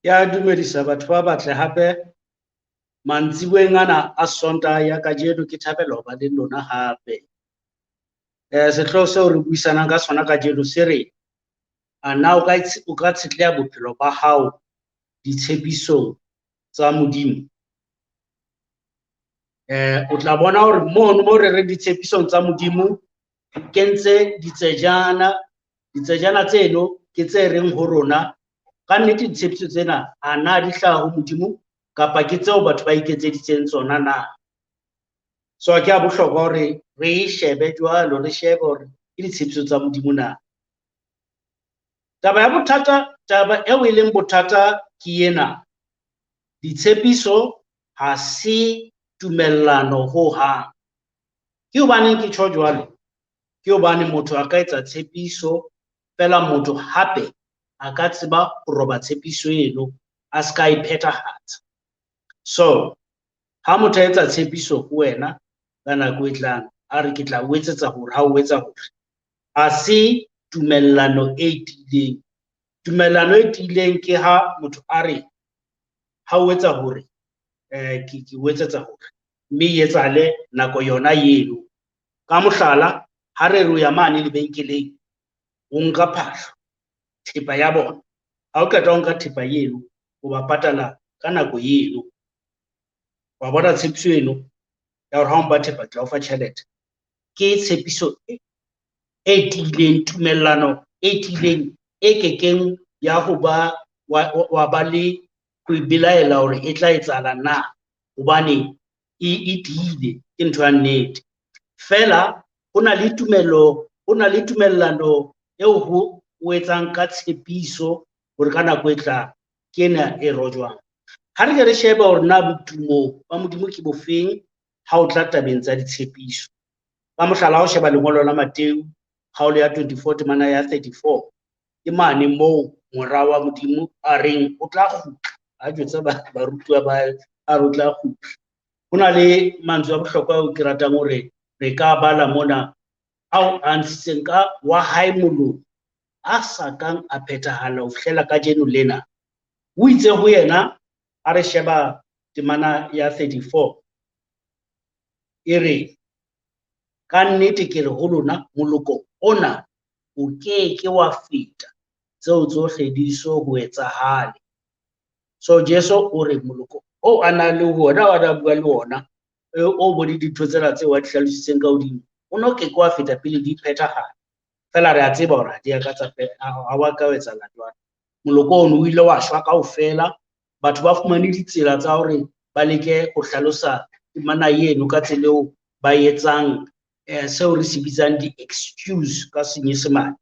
Ya dumedisa batho ba batle hape mantsibueng ana a Sontaha ya kajeno ke thabela ho ba le lona hape. Sehloho seo re buisanang ka sona kajeno se re ana o ka tšetleha bophelo ba hao ditshepisong tsa Modimo. O tla bona hore mono mo re re ditshepisong tsa Modimo kentse ditsejana tseno ke tse reng ho rona ka nnete ditshepiso tsena ana di hlaha ho Modimo kapa ke tseo batho ba iketseditseng tsona na. So ke a bohlokwa hore re shebe jwalo, re shebe hore ke ditshepiso tsa Modimo na. Taba ya bothata, taba eo e leng bothata ke ena, ditshepiso ha se tumellano ho hang. Ke hobaneng ke tjho jwalo? Ke hobane motho a ka etsa tshepiso fela motho hape a ka tseba ho roba tshepiso eno a ska e phethahatsa. So ha motho a etsa tshepiso ho wena ka nako e tlang, a re ke tla o etsetsa hore ha o etsa hore, ha se tumellano e tiileng. Tumellano e tiileng ke ha motho a re ha o etsa hore ke o etsetsa hore mme e etsahale nako yona eno. Ka mohlala, ha re o ya mane lebenkeleng o nka phahlo thepa ya bona, ha o qeta ho nka thepa eno o ba patala ka nako eno. Wa bona tshepiso eno ya hore ha o mpa thepa tla o fa tjhelete, ke tshepiso e tiileng, tumellano e tiileng e kekeng ya ho ba wa ba le ho belaela hore e tla etsahala na, hobane e tiile, ke ntho ya nnete. Fela ho na le tumellano eo ho o etsang ka tshepiso hore ka nako e tlang ke ena e rojwang. Ha re ke re shebe hore na botumo ba Modimo ke bofeng ha o tla tabeng tsa ditshepiso. Ka mohlala, ha o sheba lengolo la Mateu kgaolo ya 24 temana ya 34, ke mane moo mora wa Modimo a reng o tla kgutla, a jwetsa barutwa ba a re o tla kgutla. Ho na le mantswe a bohlokwa ao ke ratang hore re ka bala mona ao a ntshitseng ka wa hae molomo a sa kang a phethahala ho fihlela kajeno lena. O itse ho yena, ha re sheba temana ya 34, e re ka nnete ke re ho lona moloko ona o keke wa feta tseo tsohle di so ho etsahale. So Jesu o re moloko o a nang le wona, wa da bua le wona o bo di dintho tsena tseo a di hlalositseng ka hodimo, o no keke wa feta pele di phethahala. Fela re a tseba hore ha di ka tsa ha wa ka etsahala jwalo. Moloko ono o ile wa shwa kaofela, batho ba fumane ditsela tsa hore ba leke ho hlalosa temana eno ka tsela eo ba etsang seo re se bitsang di-excuse ka Senyesemane,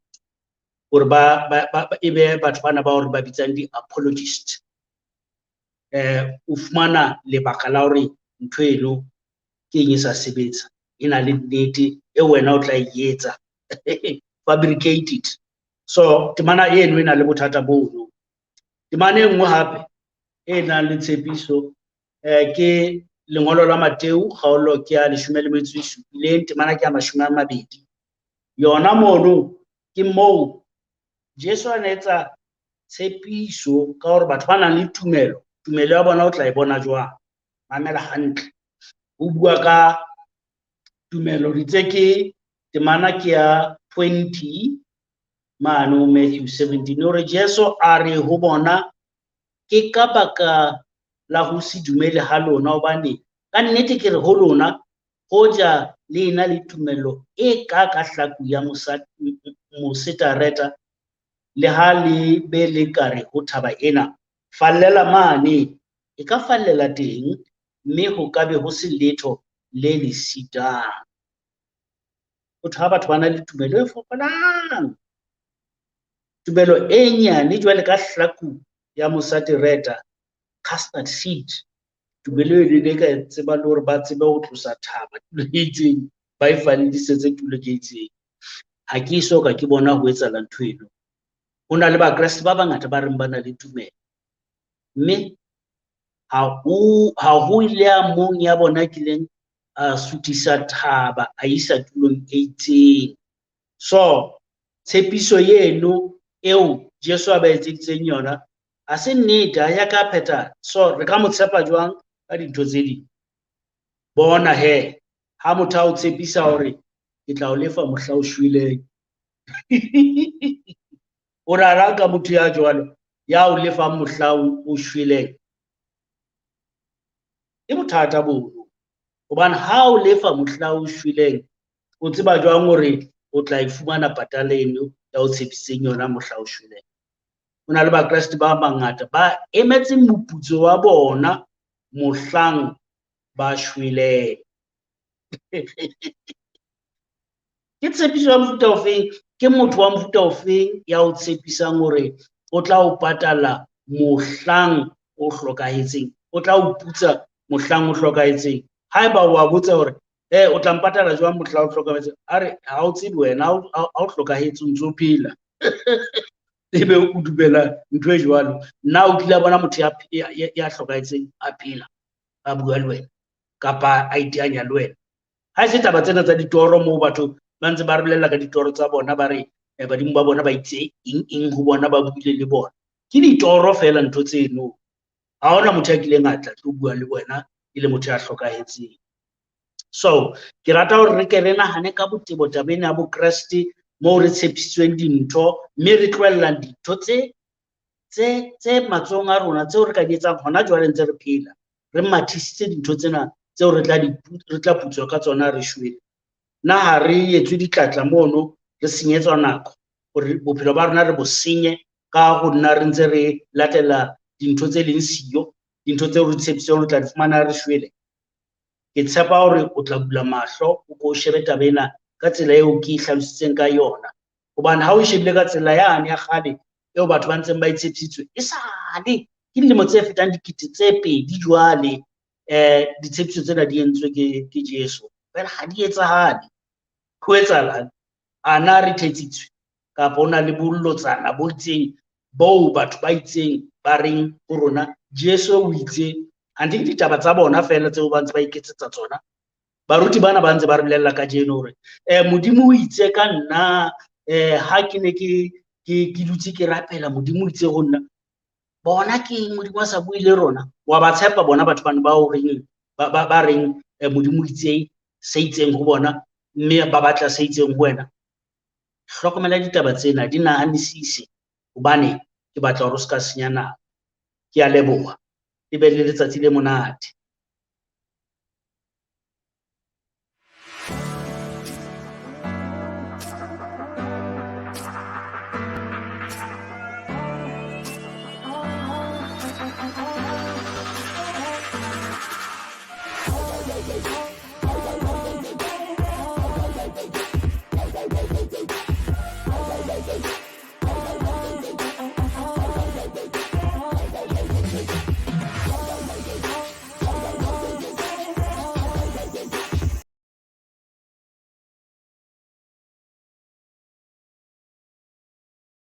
hore e be batho bana ba hore ba bitsang di-apologist. O fumana lebaka la hore ntho eno ke eng e sa sebetsa, e na le nnete e wena o tla e etsa fabricated. So temana eno e na le bothata bono. Temana e nngwe hape e nang le tshepiso ke lengolo la Mateu kgaolo ke ya 17, temana ke ya 20. Yona mono ke moo Jesu a etsa tshepiso ka hore batho ba nang le tumelo ya bona o tla e bona jwang. Mamela hantle, o bua ka tumelo ritse ke temana ke ya 20 mane Matthew 17, hore Jesu a re ho bona ke ka baka la ho se dumele ha lona, hobane ka nnete ke re ho lona hoja le ena le tumelo e ka hlaku ya mosetareta, le ha le be le kare ho thaba ena fallela mane, e ka fallela teng, mme ho ka be ho se letho le le sitang. Batho ba na le tumelo e fokolang, tumelo e nyane jwale ka hlaku ya mosatereta, custard seed. Tumelo e le ka tseba le hore ba tsebe ho tlosa thaba tulo e itseng, ba e falledisetse tulo e itseng. Ha ke so ka ke bona ho etsahala ntho eno. Ho na le Bakreste ba bangata ba reng ba na le tumelo, mme ha ho ile a mong ya bona kileng a sutisa thaba a isa tulong e itseng. So tshepiso eno eo Jesu a ba etseditseng yona a se nnete a ya ka pheta so re ka mo tshepa jwang ka dintho tse ding. Bona he ha motho a o tshepisa hore ke tla o lefa mohla o shweleng o rara ka motho ya jwalo ya o lefa mohla o shweleng e bothata bono hobane ha o lefa mohla o shweleng o tseba jwang hore o tla ifumana pataleng ya o tshepiseng yona mohla o shweleng. Ho na le bakreste ba bangata ba emetse moputso wa bona mohlang ba shweleng. Ke tshepiso ya mofuta ofeng, ke motho wa mofuta ofeng ya o tshepisang hore o tla o patala mohlang o hlokahetseng, o tla o putsa mohlang o hlokahetseng. Haeba wa botsa hore o tla mpatala jwang mohlang o hlokahetseng, a re ha o tsebe wena ha o hlokahetse o ntso phela ebe o dumela ntho e jwalo. Nna o tlile bona motho ya hlokahetseng a phela a bua le wena kapa a iteanya le wena. Ha se taba tsena tsa ditoro moo batho ba ntse ba re bolella ka ditoro tsa bona ba re badimo ba bona ba itse eng ho bona ba buile le bona, ke ditoro fela ntho tseno. Ha hona motho ya kileng a tla tlo bua le wena e le motho ya hlokahetseng. So ke rata hore re ke re nahane ka botebo tabeng ya bokreste moo re tshepisitsweng dintho mme re tlohella dintho tse matsohong a rona tseo re ka di etsang hona jwale ntse re phela, re mathisitse dintho tsena tseo re tla putswa ka tsona re shwele. Nna ha re etswe ditlatla mono re senyetswa nako hore bophelo ba rona re bo senye ka ho nna re ntse re latela dintho tse leng siyo, dintho tseo re tshepisang re tla di fumana re shwele. Ke tshepa hore o tla bula mahlo o ko shebe taba ena ka tsela eo ke hlalositseng ka yona, hobane ha o shebile ka tsela yane ya kgale eo batho ba ntseng ba itshepisitswe e sale ke dilemo tse fetang 2000 jwale ditshepiso tsena di entswe ke Jesu, fela ha di etsahale. Ho etsahalang? Ana re thetsitswe kapa ona le bollotsana bo itseng boo batho ba itseng ba reng ho rona Jesu o itse, hante ke ditaba tsa bona fela tseo ba ntse ba iketsetsa tsona. Baruti bana ba ntse ba re bolella ka jeno hore Modimo o itse ka nna ha ke ne ke dutse ke rapela Modimo o itse ho nna. Bona ke Modimo a sa bue le rona? Wa ba tshepa bona batho bana ba o reng ba reng Modimo o itse se itseng ho bona mme ba batla se itseng ho wena? Hlokomela ditaba tsena, di nahanisise hobane ke batla hore o ska senya nako. Ke a leboha, e be le letsatsi le monate.